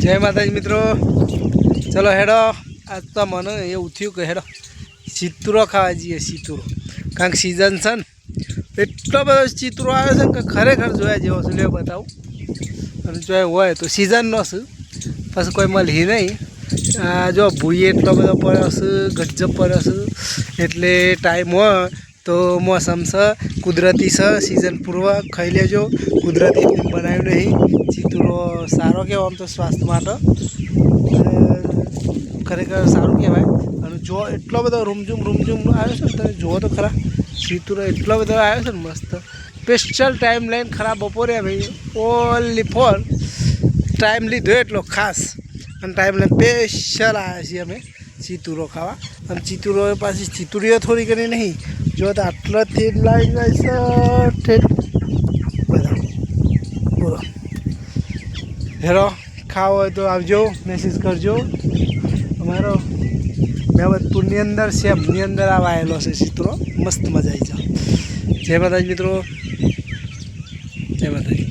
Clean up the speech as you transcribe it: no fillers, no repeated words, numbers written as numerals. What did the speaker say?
जय माताजी मित्रों। चलो हेडो आज तो मन એવું થયું કે હેડો ચિત્રો ખાવા જઈએ। ચિત્રો કારણ કે સિઝન છે ને એટલો બધો ચિત્રો આવે છે કે ખરેખર જોયા જેવો છે। લ્યો બતાવું અને જોયા હોય તો સિઝનનો છે પછી કોઈ મળી નહીં। જો ભૂઈ એટલો બધો પડ્યો છે, ગજબ પડ્યો છે, એટલે ટાઈમ હોય તો મોસમ છે, કુદરતી છે, સિઝન પૂર્વ ખાઈ લેજો। કુદરતી બનાવ્યું નહીં, ચિત્રો સારો કહેવાય આમ તો સ્વાસ્થ્ય માટે ખરેખર સારું કહેવાય। અને જો એટલો બધો રૂમઝૂમ આવ્યો છે ને, તમે જુઓ તો ખરા ચિત્રો એટલો બધો આવ્યો છે ને મસ્ત। સ્પેશિયલ ટાઈમ લઈને ખરા બપોરે ભાઈ ઓનલી ફોર ટાઈમ લીધો એટલો ખાસ અને ટાઈમ લઈને સ્પેશિયલ આવ્યા છીએ અમે ચિત્રો ખાવા। અને ચિત્રો પાછી ચિતુરીઓ થોડી ઘણી નહીં, જો તો આટલાથી લાવી જાય છે બધા। બોલો હેરો ખાવો હોય તો આવજો, મેસેજ કરજો। અમારો મેવતપુરની અંદર સેમની અંદર આવેલો છે ચિત્રો, મસ્ત મજા આવી જાય। જય માતાજી મિત્રો, જય માતાજી।